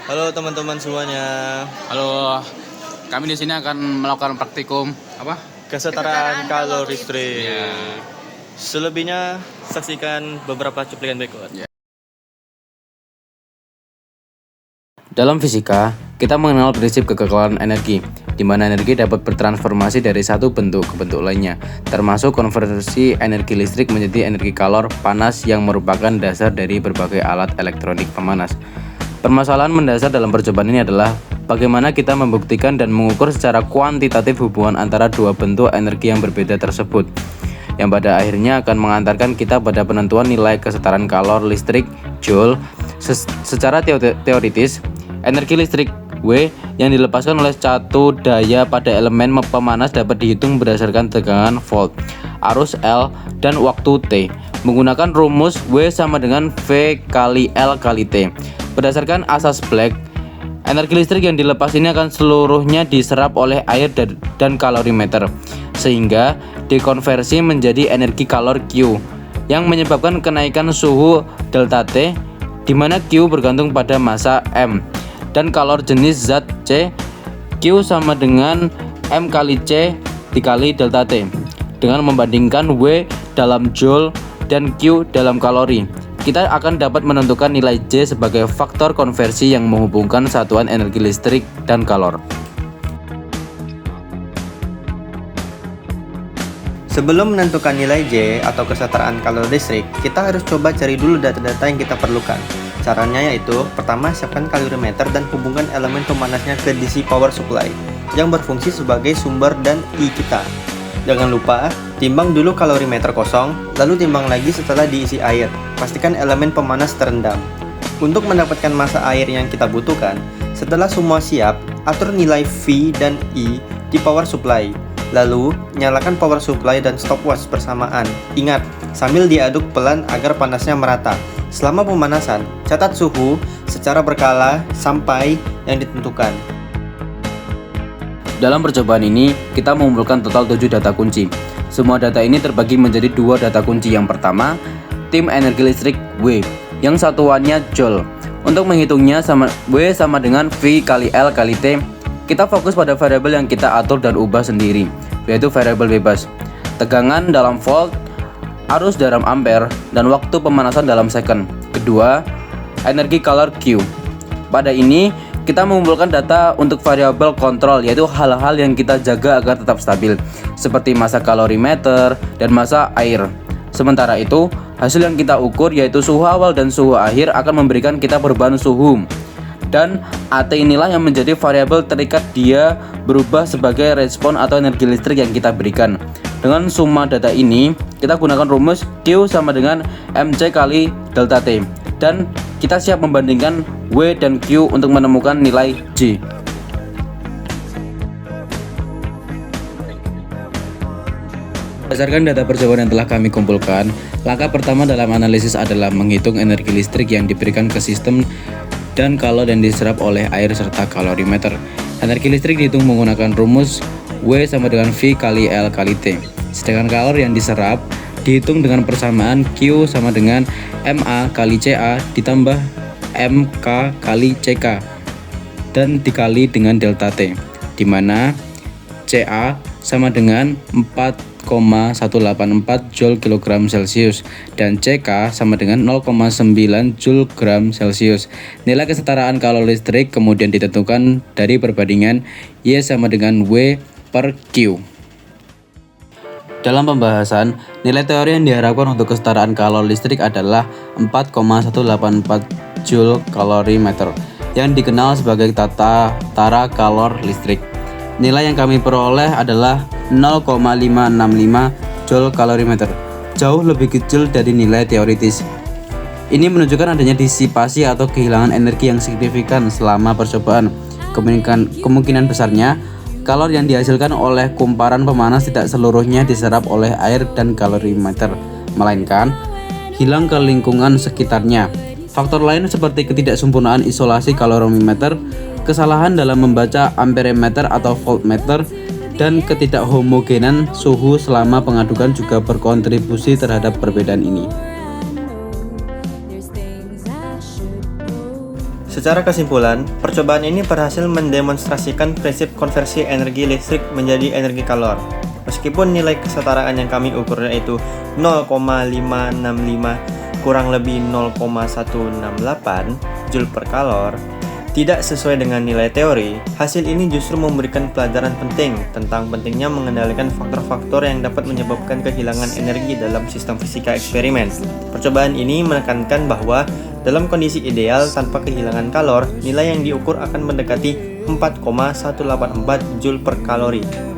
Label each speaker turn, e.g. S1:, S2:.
S1: Halo teman-teman semuanya.
S2: Halo, kami di sini akan melakukan praktikum apa?
S1: Kesetaraan kalori listrik.
S2: Ya.
S1: Selebihnya saksikan beberapa cuplikan berikut.
S2: Dalam fisika, kita mengenal prinsip kekekalan energi, di mana energi dapat bertransformasi dari satu bentuk ke bentuk lainnya, termasuk konversi energi listrik menjadi energi kalor panas yang merupakan dasar dari berbagai alat elektronik pemanas. Permasalahan mendasar dalam percobaan ini adalah bagaimana kita membuktikan dan mengukur secara kuantitatif hubungan antara dua bentuk energi yang berbeda tersebut, yang pada akhirnya akan mengantarkan kita pada penentuan nilai kesetaraan kalor listrik Joule. Secara teoritis, energi listrik W yang dilepaskan oleh satu daya pada elemen pemanas dapat dihitung berdasarkan tegangan volt, arus L, dan waktu T menggunakan rumus W sama dengan V kali L kali T. Berdasarkan asas Planck, energi listrik yang dilepas ini akan seluruhnya diserap oleh air dan kalorimeter, sehingga dikonversi menjadi energi kalor Q yang menyebabkan kenaikan suhu delta T, di mana Q bergantung pada massa M dan kalor jenis zat C. Q sama dengan M kali C dikali delta T dengan membandingkan W dalam Joule dan Q dalam kalori. Kita akan dapat menentukan nilai J sebagai faktor konversi yang menghubungkan satuan energi listrik dan kalor.
S1: Sebelum menentukan nilai J atau kesetaraan kalori listrik, kita harus coba cari dulu data-data yang kita perlukan. Caranya yaitu, pertama siapkan kalorimeter dan hubungkan elemen pemanasnya ke DC power supply yang berfungsi sebagai sumber dan I kita. Jangan lupa, timbang dulu kalorimeter kosong, lalu timbang lagi setelah diisi air. Pastikan elemen pemanas terendam. Untuk mendapatkan massa air yang kita butuhkan, setelah semua siap, atur nilai V dan I di power supply. Lalu, nyalakan power supply dan stopwatch bersamaan. Ingat, sambil diaduk pelan agar panasnya merata. Selama pemanasan, catat suhu secara berkala sampai yang ditentukan.
S2: Dalam percobaan ini, kita mengumpulkan total 7 data kunci. Semua data ini terbagi menjadi 2 data kunci. Yang pertama, tim energi listrik W, yang satuannya Joule. Untuk menghitungnya, W sama dengan V kali L kali T. Kita fokus pada variabel yang kita atur dan ubah sendiri, yaitu variabel bebas. Tegangan dalam volt, arus dalam ampere, dan waktu pemanasan dalam second. Kedua, energi kalor Q. Pada ini, kita mengumpulkan data untuk variabel kontrol, yaitu hal-hal yang kita jaga agar tetap stabil, seperti massa kalorimeter dan massa air. Sementara itu, hasil yang kita ukur yaitu suhu awal dan suhu akhir akan memberikan kita perubahan suhu. Dan AT inilah yang menjadi variabel terikat dia berubah sebagai respon atau energi listrik yang kita berikan. Dengan summa data ini, kita gunakan rumus Q sama dengan MC kali delta T. Dan kita siap membandingkan W dan Q untuk menemukan nilai J. Berdasarkan data percobaan yang telah kami kumpulkan, langkah pertama dalam analisis adalah menghitung energi listrik yang diberikan ke sistem dan kalor yang diserap oleh air serta kalorimeter. Energi listrik dihitung menggunakan rumus W sama dengan V kali L kali T. Sedangkan kalor yang diserap dihitung dengan persamaan Q sama dengan MA kali CA ditambah MK kali CK dan dikali dengan delta T, di mana CA sama dengan 4,184 Joule kilogram Celcius dan CK sama dengan 0,9 Joule gram Celcius. Nilai kesetaraan kalori listrik kemudian ditentukan dari perbandingan Y sama dengan W per Q. Dalam pembahasan, nilai teori yang diharapkan untuk kesetaraan kalori listrik adalah 4,184 Joule kalorimeter yang dikenal sebagai tara kalor listrik. Nilai yang kami peroleh adalah 0,565 Joule kalorimeter, jauh lebih kecil dari nilai teoritis. Ini menunjukkan adanya disipasi atau kehilangan energi yang signifikan selama percobaan. Kemungkinan besarnya, kalor yang dihasilkan oleh kumparan pemanas tidak seluruhnya diserap oleh air dan kalorimeter, melainkan hilang ke lingkungan sekitarnya. Faktor lain seperti ketidaksempurnaan isolasi kalorimeter, kesalahan dalam membaca amperemeter atau voltmeter, dan ketidakhomogenan suhu selama pengadukan juga berkontribusi terhadap perbedaan ini.
S1: Secara kesimpulan, percobaan ini berhasil mendemonstrasikan prinsip konversi energi listrik menjadi energi kalor. Meskipun nilai kesetaraan yang kami ukur yaitu 0,565 kurang lebih 0,168 Joule per kalor, tidak sesuai dengan nilai teori, hasil ini justru memberikan pelajaran penting tentang pentingnya mengendalikan faktor-faktor yang dapat menyebabkan kehilangan energi dalam sistem fisika eksperimen. Percobaan ini menekankan bahwa dalam kondisi ideal tanpa kehilangan kalor, nilai yang diukur akan mendekati 4,184 Joule per kalori.